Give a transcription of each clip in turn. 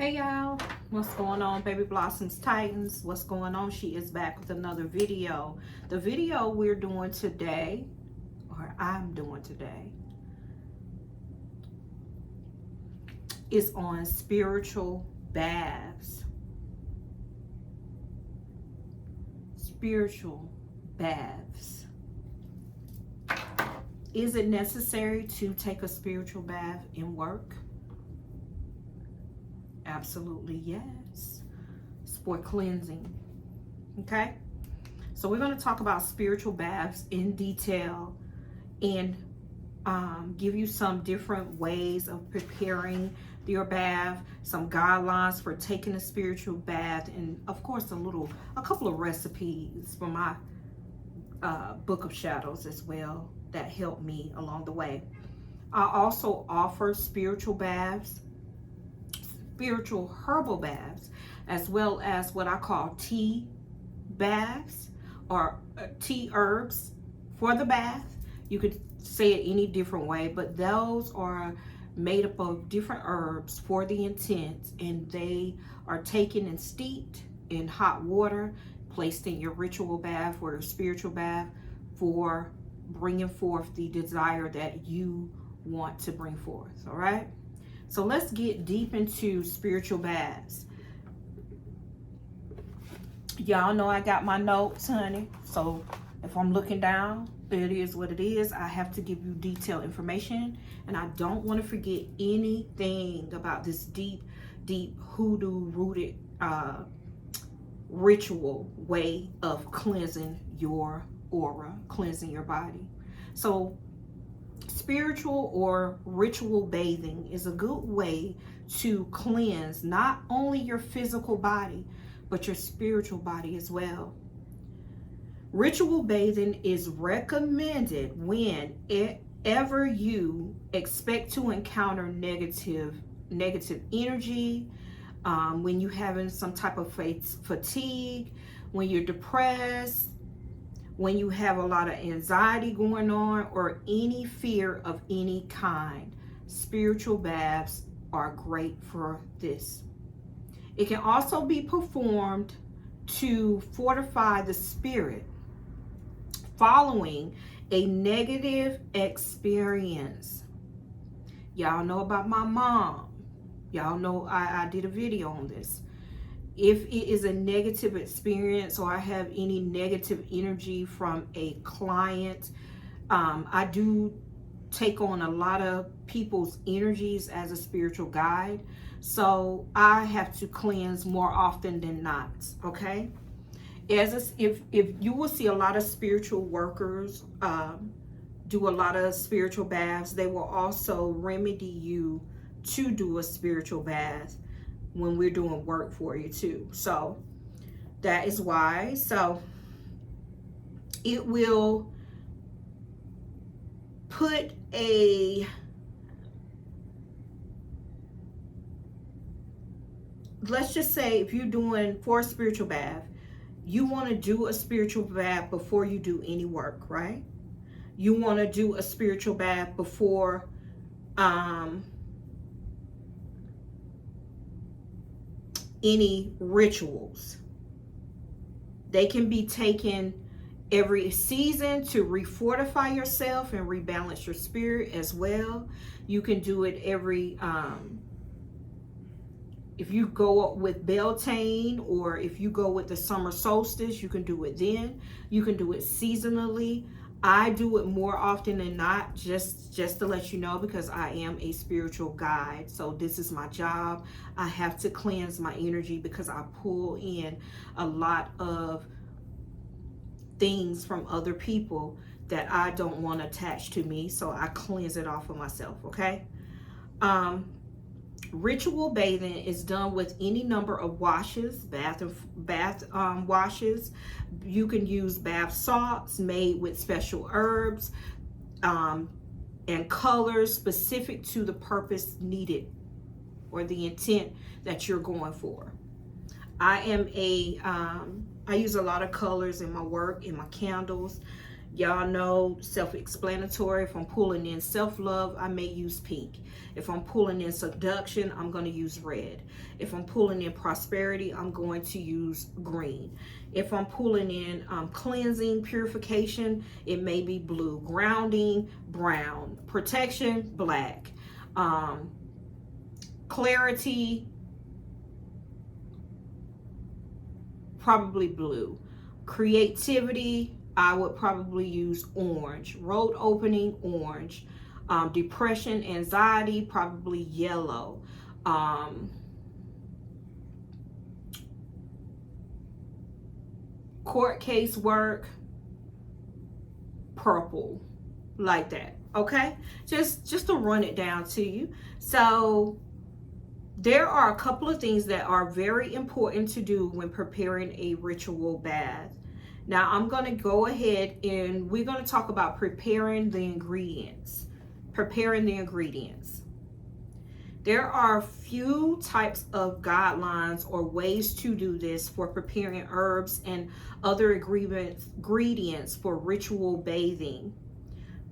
Hey y'all, what's going on, Baby Blossoms Titans? What's going on? She is back with another video. The video we're doing today, or I'm doing today, is on spiritual baths. Spiritual baths. Is it necessary to take a spiritual bath in work? Absolutely yes. It's for cleansing. Okay, so we're going to talk about spiritual baths in detail and give you some different ways of preparing your bath, some guidelines for taking a spiritual bath, and of course a couple of recipes from my book of shadows as well that helped me along the way. I also offer spiritual baths, spiritual herbal baths, as well as what I call tea baths or tea herbs for the bath. You could say it any different way, but those are made up of different herbs for the intent, and they are taken and steeped in hot water, placed in your ritual bath or your spiritual bath for bringing forth the desire that you want to bring forth. All right, so let's get deep into spiritual baths. Y'all know I got my notes, honey, so if I'm looking down, it is what it is. I have to give you detailed information, and I don't want to forget anything about this deep hoodoo rooted ritual way of cleansing your aura, cleansing your body. So spiritual or ritual bathing is a good way to cleanse not only your physical body, but your spiritual body as well. Ritual bathing is recommended whenever you expect to encounter negative energy, when you're having some type of fatigue, when you're depressed, when you have a lot of anxiety going on, or any fear of any kind. Spiritual baths are great for this. It can also be performed to fortify the spirit following a negative experience. Y'all know about my mom. Y'all know I did a video on this. If it is a negative experience, or I have any negative energy from a client, I do take on a lot of people's energies as a spiritual guide, so I have to cleanse more often than not. Okay, if you will see a lot of spiritual workers do a lot of spiritual baths, they will also remedy you to do a spiritual bath when we're doing work for you too. So that is why. So it will put a, let's just say if you're doing for a spiritual bath, you want to do a spiritual bath before you do any work, right? You want to do a spiritual bath before any rituals. They can be taken every season to refortify yourself and rebalance your spirit as well. You can do it every if you go with Beltane, or if you go with the summer solstice, you can do it then. You can do it seasonally. I do it more often than not, just to let you know, because I am a spiritual guide. So this is my job. I have to cleanse my energy because I pull in a lot of things from other people that I don't want attached to me. So I cleanse it off of myself, okay? Ritual bathing is done with any number of washes, bath washes. You can use bath salts made with special herbs and colors specific to the purpose needed or the intent that you're going for. I use a lot of colors in my work, in my candles, Y'all know, self-explanatory. If I'm pulling in self-love, I may use pink. If I'm pulling in seduction, I'm going to use red. If I'm pulling in prosperity, I'm going to use green. If I'm pulling in cleansing, purification, it may be blue. Grounding, brown. Protection, black. Clarity, probably blue. Creativity, I would probably use orange. Road opening, orange. Depression, anxiety, probably yellow. Court case work, purple, like that. Okay, just to run it down to you. So there are a couple of things that are very important to do when preparing a ritual bath. Now I'm going to go ahead and we're going to talk about preparing the ingredients. Preparing the ingredients. There are a few types of guidelines or ways to do this for preparing herbs and other ingredients for ritual bathing.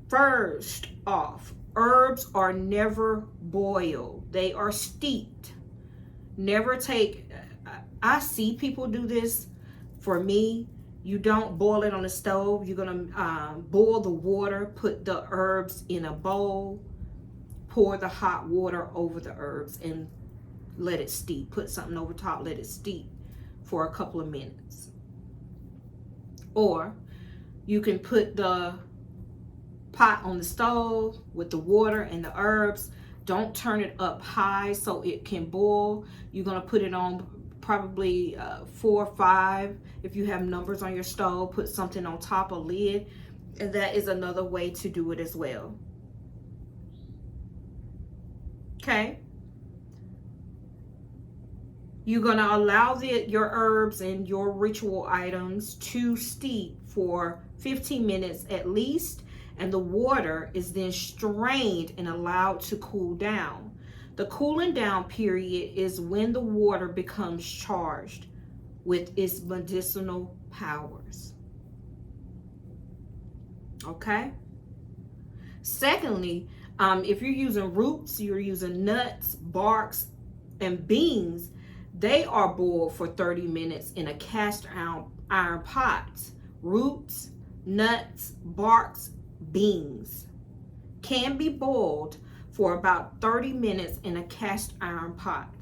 First off, herbs are never boiled. They are steeped. Never take, I see people do this. For me, you don't boil it on the stove. You're going to boil the water, put the herbs in a bowl, pour the hot water over the herbs and let it steep. Put something over top, let it steep for a couple of minutes. Or you can put the pot on the stove with the water and the herbs. Don't turn it up high so it can boil. You're going to put it on probably 4 or 5. If you have numbers on your stove, put something on top, a lid, and that is another way to do it as well. Okay, you're going to allow your herbs and your ritual items to steep for 15 minutes at least, and the water is then strained and allowed to cool down. The cooling down period is when the water becomes charged with its medicinal powers. Okay? Secondly, if you're using roots, you're using nuts, barks, and beans, they are boiled for 30 minutes in a cast iron pot. Roots, nuts, barks, beans can be boiled for about 30 minutes in a cast iron pot.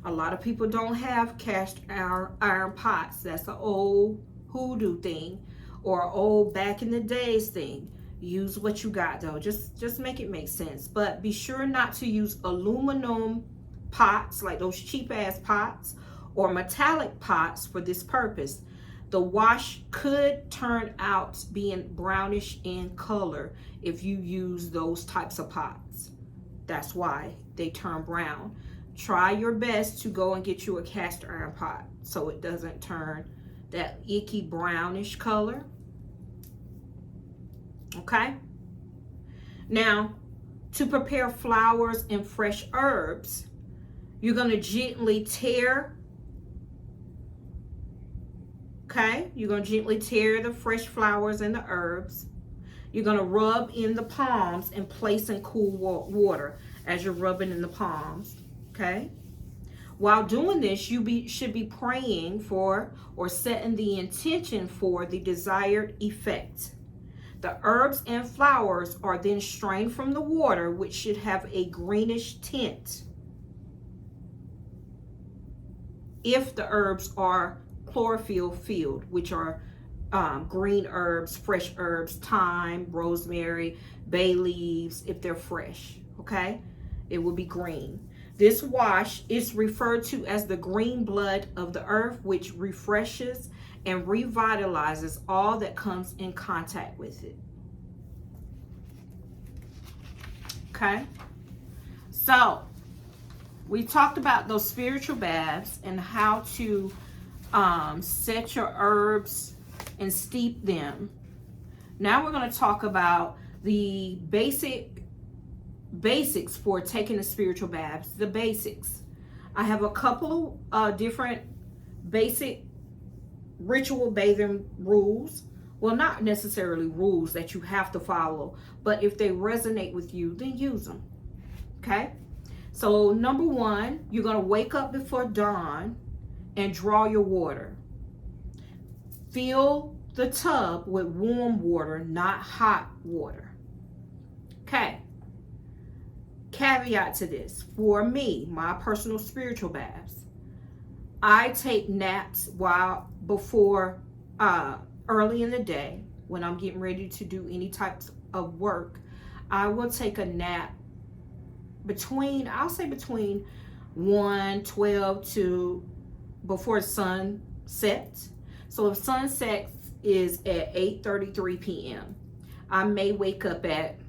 A lot of people don't have cast iron pots. That's an old hoodoo thing or old back in the days thing. Use what you got though. Just make it make sense. But be sure not to use aluminum pots like those cheap ass pots or metallic pots for this purpose. The wash could turn out being brownish in color if you use those types of pots. That's why they turn brown. Try your best to go and get you a cast iron pot so it doesn't turn that icky brownish color. Okay? Now, to prepare flowers and fresh herbs, you're going to gently tear. Okay? You're going to gently tear the fresh flowers and the herbs. You're going to rub in the palms and place in cool water as you're rubbing in the palms. Okay? While doing this, you should be praying for or setting the intention for the desired effect. The herbs and flowers are then strained from the water, which should have a greenish tint. If the herbs are chlorophyll filled, which are green herbs, fresh herbs, thyme, rosemary, bay leaves, if they're fresh, okay? It will be green. This wash is referred to as the green blood of the earth, which refreshes and revitalizes all that comes in contact with it. Okay? So, we talked about those spiritual baths and how to set your herbs and steep them. Now we're going to talk about the basics for taking the spiritual baths. The basics. I have a couple of different basic ritual bathing rules. Well, not necessarily rules that you have to follow, but if they resonate with you, then use them. Okay? So number 1, you're going to wake up before dawn and draw your water. Fill the tub with warm water, not hot water. Okay. Caveat to this. For me, my personal spiritual baths, I take naps before early in the day when I'm getting ready to do any types of work. I will take a nap between 1:12 to before sun sets. So if sunset is at 8:33 p.m., I may wake up at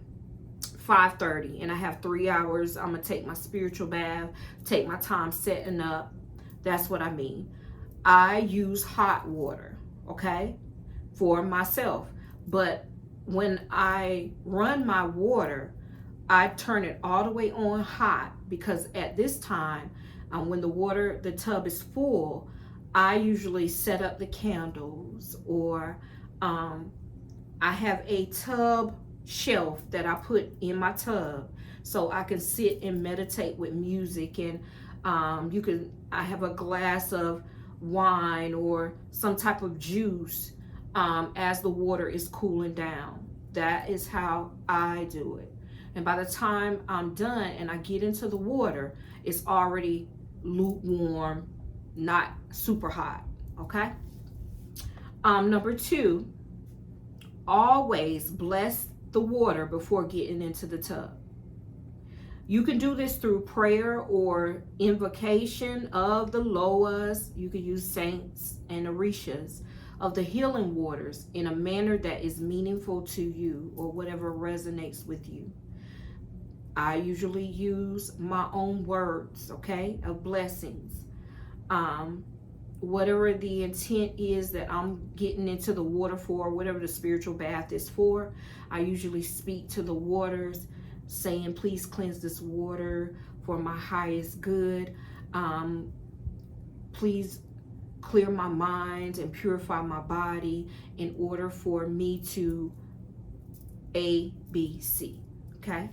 5:30 and I have 3 hours. I'm going to take my spiritual bath, take my time setting up. That's what I mean. I use hot water, okay, for myself. But when I run my water, I turn it all the way on hot, because at this time, when the tub is full, I usually set up the candles, or I have a tub shelf that I put in my tub so I can sit and meditate with music. And I have a glass of wine or some type of juice as the water is cooling down. That is how I do it. And by the time I'm done and I get into the water, it's already lukewarm, not super hot. Okay. Number 2, always bless the water before getting into the tub. You can do this through prayer or invocation of the Loas. You can use saints and orishas of the healing waters in a manner that is meaningful to you, or whatever resonates with you. I usually use my own words, okay, of blessings. Whatever the intent is that I'm getting into the water for, whatever the spiritual bath is for, I usually speak to the waters, saying, please cleanse this water for my highest good. Please clear my mind and purify my body in order for me to A, B, C. Okay.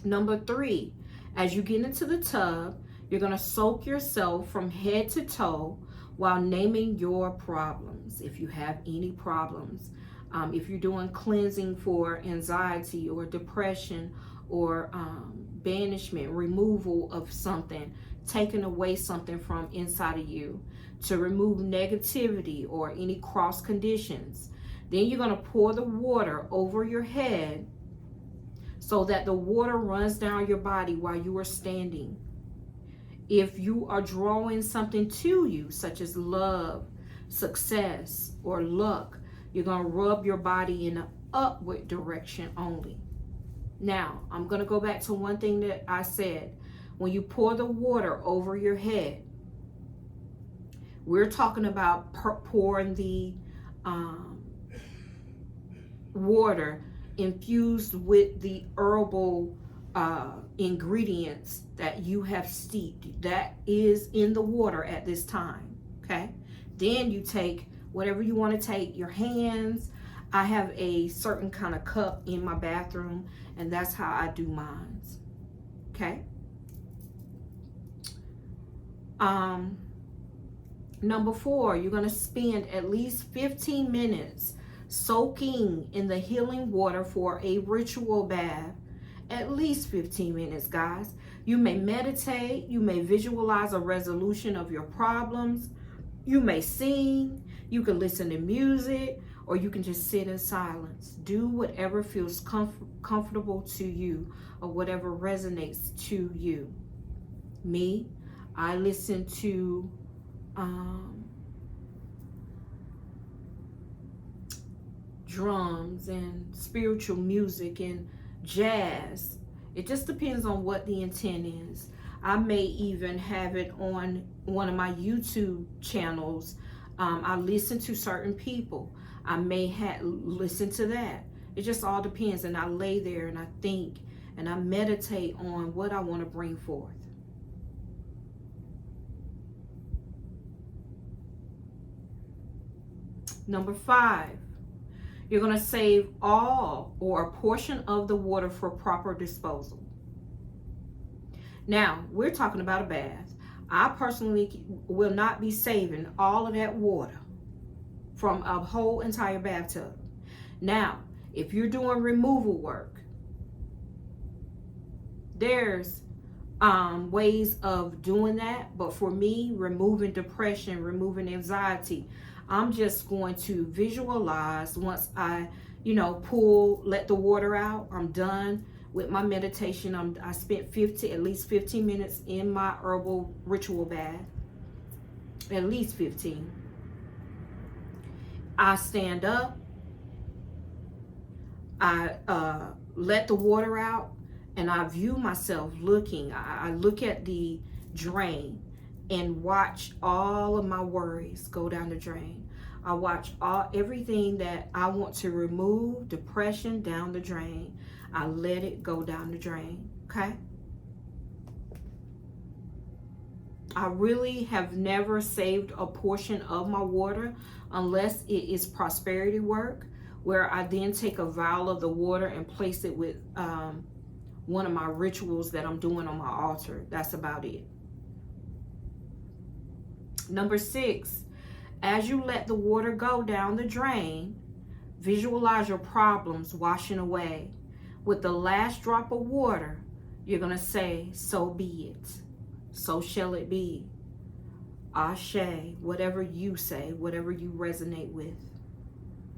Number 3, as you get into the tub, you're going to soak yourself from head to toe while naming your problems. If you have any problems, if you're doing cleansing for anxiety or depression or banishment, removal of something, taking away something from inside of you to remove negativity or any cross conditions, then you're going to pour the water over your head so that the water runs down your body while you are standing. If you are drawing something to you, such as love, success, or luck, you're going to rub your body in an upward direction only. Now, I'm going to go back to one thing that I said. When you pour the water over your head, we're talking about pouring the water infused with the herbal ingredients that you have steeped, that is in the water at this time. Okay, then you take whatever you want to take, your hands. I have a certain kind of cup in my bathroom, and that's how I do mine. Okay. Number 4, you're going to spend at least 15 minutes soaking in the healing water for a ritual bath. At least 15 minutes, guys. You may meditate, you may visualize a resolution of your problems, you may sing, you can listen to music, or you can just sit in silence. Do whatever feels comfortable to you, or whatever resonates to you. Me, I listen to drums and spiritual music and jazz. It just depends on what the intent is. I may even have it on one of my YouTube channels. I listen to certain people. I may listen to that. It just all depends. And I lay there and I think and I meditate on what I want to bring forth. Number 5, you're going to save all or a portion of the water for proper disposal. Now, we're talking about a bath. I personally will not be saving all of that water from a whole entire bathtub. Now, if you're doing removal work, there's ways of doing that. But for me, removing depression, removing anxiety, I'm just going to visualize once I, let the water out. I'm done with my meditation. I spent at least 15 minutes in my herbal ritual bath. At least 15. I stand up. I let the water out, and I view myself looking. I look at the drain and watch all of my worries go down the drain. I watch everything that I want to remove, depression, down the drain. I let it go down the drain, okay? I really have never saved a portion of my water unless it is prosperity work, where I then take a vial of the water and place it with one of my rituals that I'm doing on my altar. That's about it. Number 6, as you let the water go down the drain, visualize your problems washing away. With the last drop of water, you're going to say, so be it. So shall it be. Ashe, whatever you say, whatever you resonate with.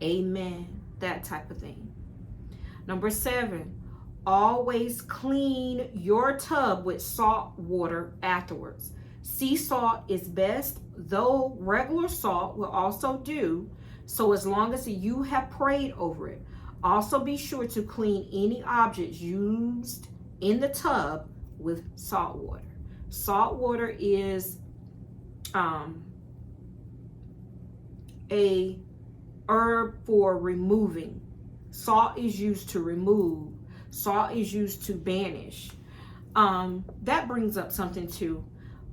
Amen. That type of thing. Number 7, always clean your tub with salt water afterwards. Sea salt is best, though regular salt will also do, so as long as you have prayed over it. Also be sure to clean any objects used in the tub with salt water. Salt water is a herb for removing. Salt is used to remove. Salt is used to banish. That brings up something too.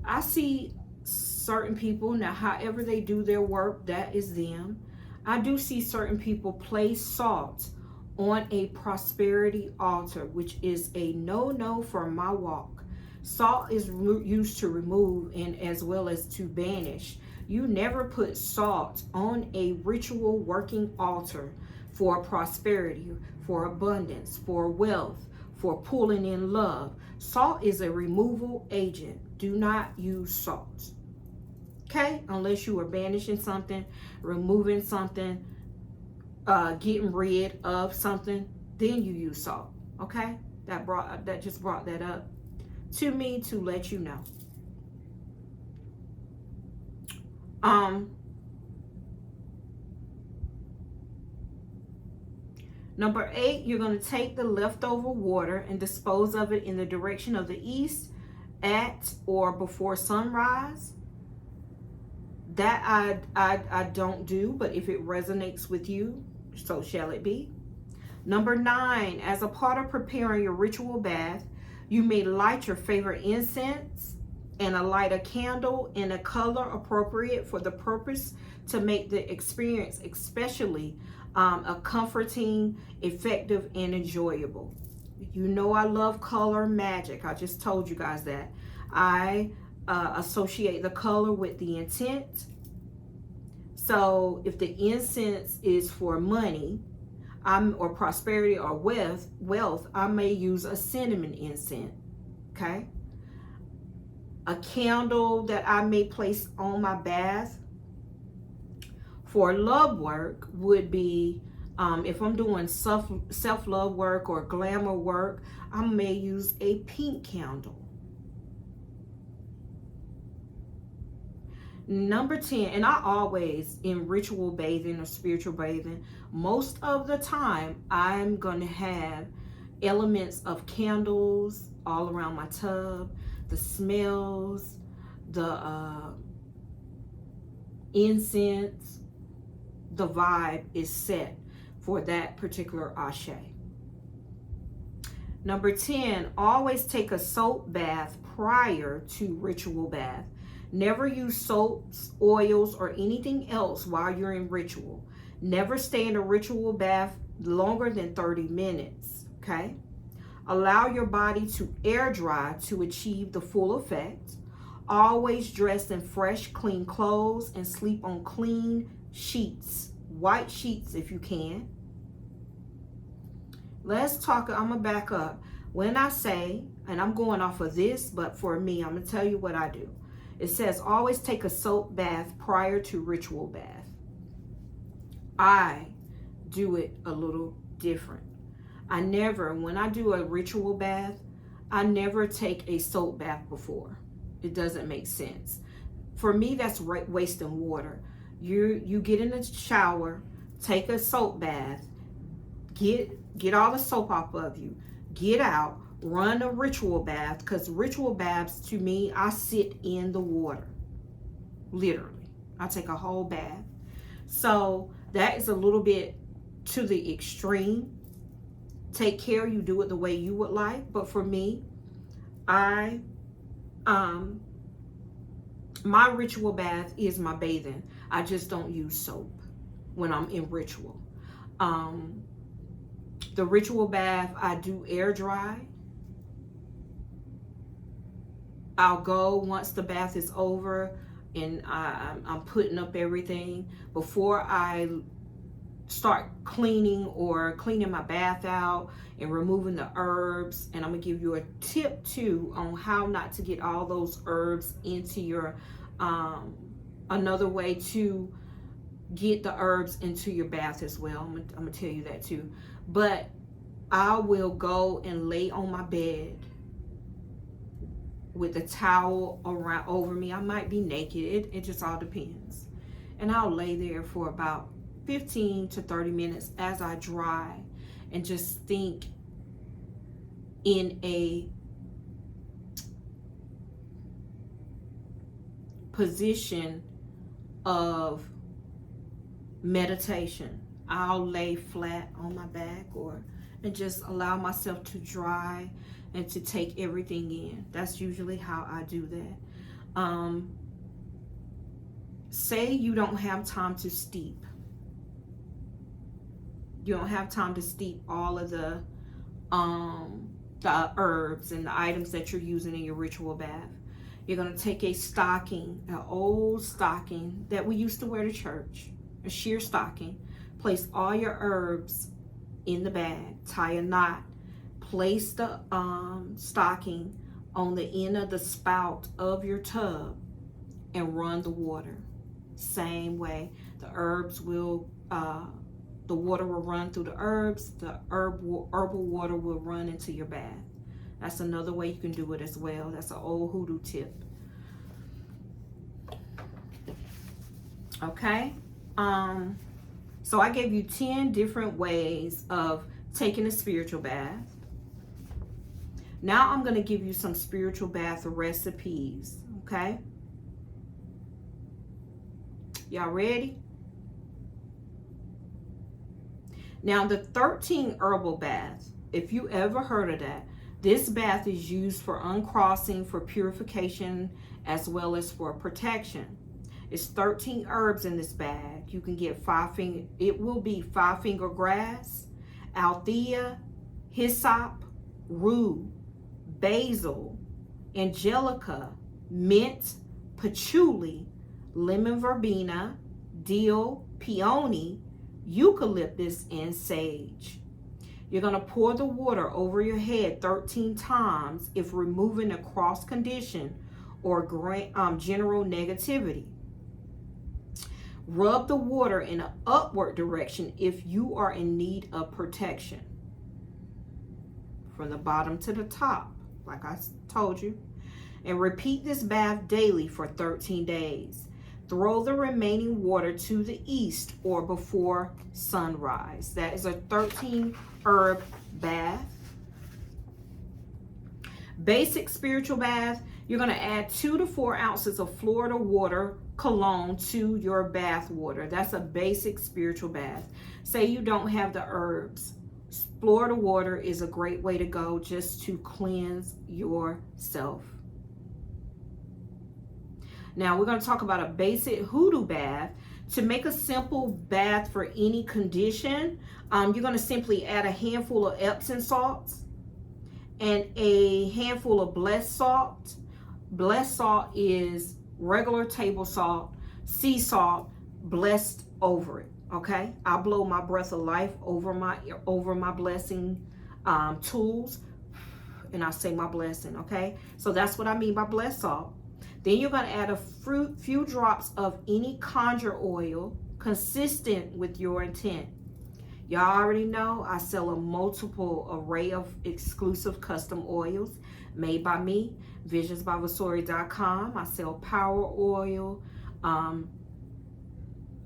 I see certain people, now however they do their work, that is them. I do see certain people place salt on a prosperity altar, which is a no-no for my walk. Salt is used to remove and as well as to banish. You never put salt on a ritual working altar for prosperity, for abundance, for wealth, for pulling in love. Salt is a removal agent. Do not use salt. Okay? Unless you are banishing something, removing something, getting rid of something, then you use salt. Okay? That just brought that up to me to let you know. Number 8, you're going to take the leftover water and dispose of it in the direction of the east at or before sunrise. That I don't do, but if it resonates with you, so shall it be. Number 9, as a part of preparing your ritual bath, you may light your favorite incense and light a candle in a color appropriate for the purpose to make the experience especially a comforting, effective, and enjoyable. You know I love color magic. I just told you guys that. I associate the color with the intent. So if the incense is for money, or prosperity or wealth, I may use a cinnamon incense. Okay? A candle that I may place on my bath for love work would be, if I'm doing self-love work or glamour work, I may use a pink candle. Number 10, and I always, in ritual bathing or spiritual bathing, most of the time, I'm going to have elements of candles all around my tub, the smells, the incense, the vibe is set for that particular ashe. Number 10, always take a soap bath prior to ritual bath. Never use soaps, oils, or anything else while you're in ritual. Never stay in a ritual bath longer than 30 minutes, okay? Allow your body to air dry to achieve the full effect. Always dress in fresh, clean clothes and sleep on clean sheets, white sheets if you can. Let's talk, I'm gonna back up. When I say, and I'm going off of this, but for me, I'm gonna tell you what I do. It says always take a soap bath prior to ritual bath. I do it a little different. When I do a ritual bath, I never take a soap bath before. It doesn't make sense. For me, that's wasting water. You get in the shower, take a soap bath, get all the soap off of you, get out, run a ritual bath, because ritual baths, to me, I sit in the water. Literally. I take a whole bath. So that is a little bit to the extreme. Take care, you do it the way you would like. But for me, my ritual bath is my bathing. I just don't use soap when I'm in ritual. The ritual bath, I do air dry. I'll go once the bath is over and I'm putting up everything. Before I start cleaning my bath out and removing the herbs, and I'm gonna give you a tip too on how not to get all those herbs into your another way to get the herbs into your bath as well. I'm gonna tell you that too. But I will go and lay on my bed with a towel around over me. I might be naked, it just all depends. And I'll lay there for about 15 to 30 minutes as I dry and just think in a position of meditation. I'll lay flat on my back and just allow myself to dry and to take everything in. That's usually how I do that. Say you don't have time to steep. You don't have time to steep all of the herbs and the items that you're using in your ritual bath. You're going to take a stocking, an old stocking that we used to wear to church, a sheer stocking. Place all your herbs in the bag, tie a knot, place the stocking on the end of the spout of your tub and run the water. Same way, the herbs will, the water will run through the herbs, the herbal water will run into your bath. That's another way you can do it as well. That's an old hoodoo tip. Okay. So I gave you 10 different ways of taking a spiritual bath. Now I'm going to give you some spiritual bath recipes. Okay. Y'all ready? Now the 13 herbal bath, if you ever heard of that, this bath is used for uncrossing, for purification, as well as for protection. It's 13 herbs in this bag. You can get it will be 5-finger grass, althea, hyssop, rue, basil, angelica, mint, patchouli, lemon verbena, dill, peony, eucalyptus, and sage. You're going to pour the water over your head 13 times if removing a cross condition or general negativity. Rub the water in an upward direction if you are in need of protection. From the bottom to the top, like I told you. And repeat this bath daily for 13 days. Throw the remaining water to the east or before sunrise. That is a 13 herb bath. Basic spiritual bath. You're going to add 2 to 4 ounces of Florida water cologne to your bath water. That's a basic spiritual bath. Say you don't have the herbs. Florida water is a great way to go just to cleanse yourself. Now we're going to talk about a basic hoodoo bath. To make a simple bath for any condition, you're going to simply add a handful of Epsom salts and a handful of blessed salt. Blessed salt is regular table salt, sea salt, blessed over it. Okay, I blow my breath of life over my blessing tools, and I say my blessing. Okay, so that's what I mean by blessed salt. Then you're going to add a few drops of any conjure oil consistent with your intent. Y'all already know I sell a multiple array of exclusive custom oils made by me. visionsbyvasori.com. I sell power oil.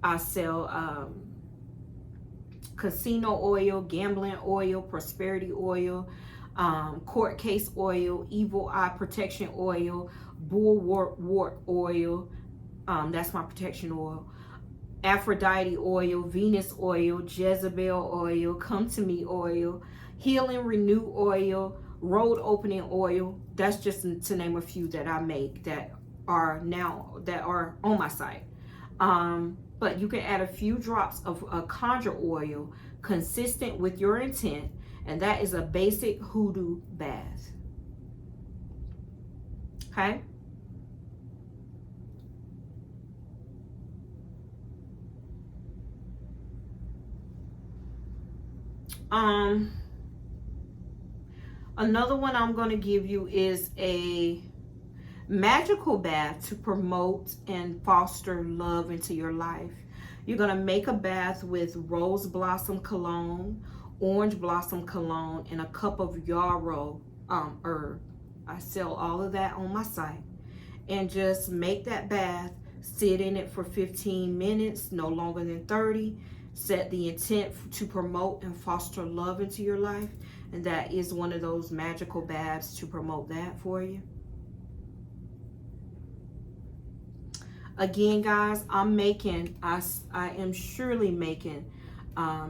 I sell casino oil, gambling oil, prosperity oil, court case oil, evil eye protection oil, bullwort oil. That's my protection oil. Aphrodite oil, Venus oil, Jezebel oil, come to me oil, healing renew oil, road opening oil. That's just to name a few that I make that are on my site. But you can add a few drops of a conjure oil consistent with your intent, and that is a basic hoodoo bath. Okay. Another one I'm going to give you is a magical bath to promote and foster love into your life. You're going to make a bath with rose blossom cologne, orange blossom cologne, and a cup of yarrow herb. I sell all of that on my site. And just make that bath, sit in it for 15 minutes, no longer than 30. Set the intent to promote and foster love into your life. And that is one of those magical baths to promote that for you. Again, guys, I am surely making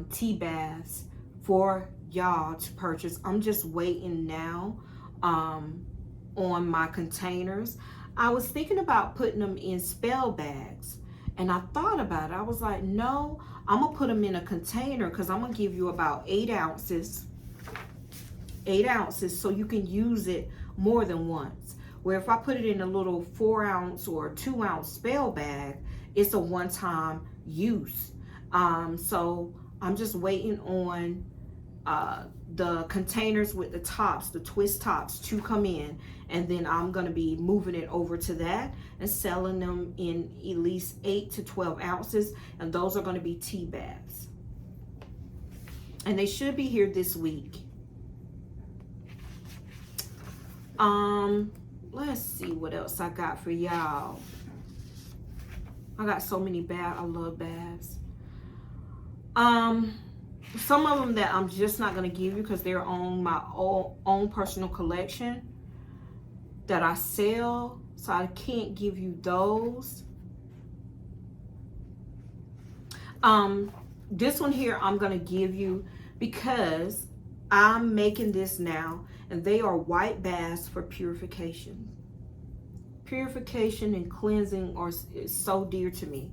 tea baths for y'all to purchase. I'm just waiting now on my containers. I was thinking about putting them in spell bags, and I thought about it. I was like, no, I'm gonna put them in a container because I'm gonna give you about 8 ounces. 8 ounces, so you can use it more than once. Where if I put it in a little 4 ounce or 2 ounce spell bag, it's a one-time use. So I'm just waiting on the containers with the tops, the twist tops, to come in, and then I'm going to be moving it over to that and selling them in at least 8 to 12 ounces, and those are going to be tea baths, and they should be here this week. Let's see what else I got for y'all. I got so many baths. I love baths. Some of them that I'm just not going to give you because they're on my own personal collection that I sell, so I can't give you those. This one here I'm going to give you because I'm making this now, and they are white baths for purification. Purification and cleansing is so dear to me.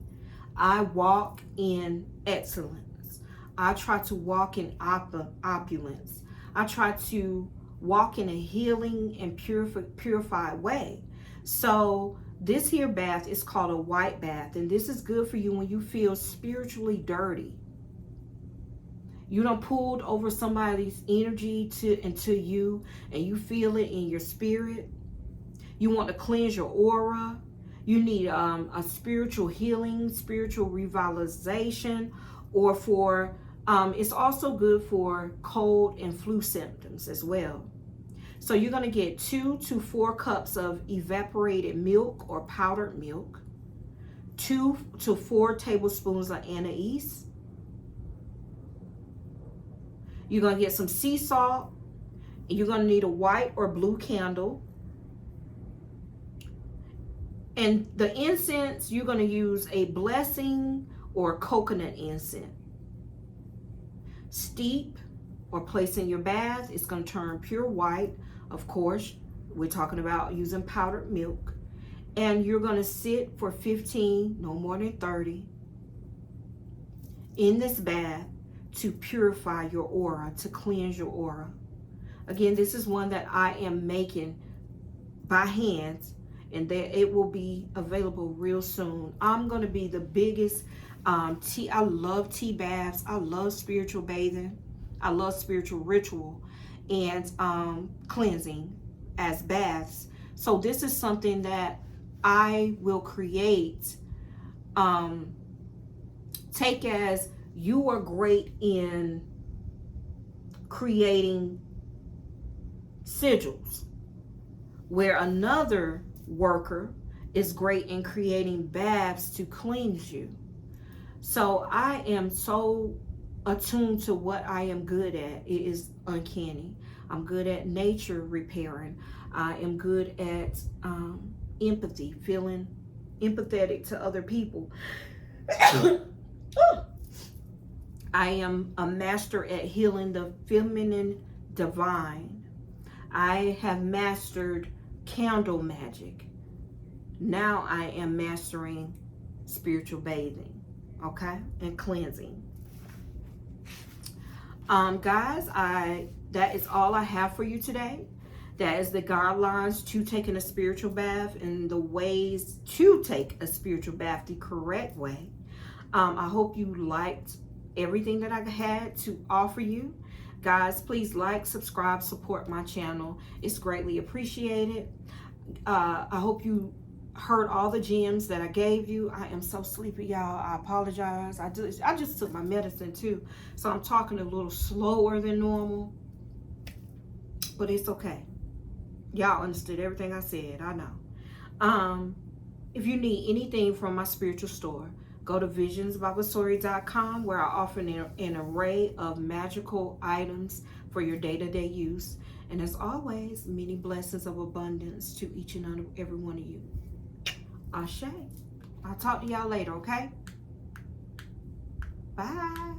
I walk in excellence. I try to walk in opulence. I try to walk in a healing and purified way. So this here bath is called a white bath, and this is good for you when you feel spiritually dirty. You done pulled over somebody's energy into you, and you feel it in your spirit. You want to cleanse your aura. You need a spiritual healing, spiritual revitalization, or for it's also good for cold and flu symptoms as well. So you're going to get 2 to 4 cups of evaporated milk or powdered milk, 2 to 4 tablespoons of anise. You're going to get some sea salt. You're going to need a white or blue candle. And the incense, you're going to use a blessing or coconut incense. Steep or place in your bath. It's going to turn pure white. Of course, we're talking about using powdered milk. And you're going to sit for 15, no more than 30, in this bath to purify your aura, to cleanse your aura. Again, this is one that I am making by hand, and that it will be available real soon. I'm going to be the biggest tea. I love tea baths. I love spiritual bathing. I love spiritual ritual and cleansing as baths. So this is something that I will create. Take as you are great in creating sigils, where another worker is great in creating baths to cleanse you. So I am so attuned to what I am good at. It is uncanny. I'm good at nature repairing. I am good at empathy, feeling empathetic to other people. I am a master at healing the feminine divine. I have mastered candle magic. Now I am mastering spiritual bathing, okay, and cleansing. Guys, that is all I have for you today. That is the guidelines to taking a spiritual bath and the ways to take a spiritual bath the correct way. I hope you liked everything that I had to offer you. Guys, please like, subscribe, support my channel. It's greatly appreciated. I hope you heard all the gems that I gave you. I am so sleepy, y'all. I apologize. I just took my medicine too, so I'm talking a little slower than normal, but it's okay. Y'all understood everything I said. I know. If you need anything from my spiritual store, go to visionsbyvasori.com, where I offer an array of magical items for your day-to-day use. And as always, many blessings of abundance to each and every one of you. Ashe. I'll talk to y'all later, okay? Bye.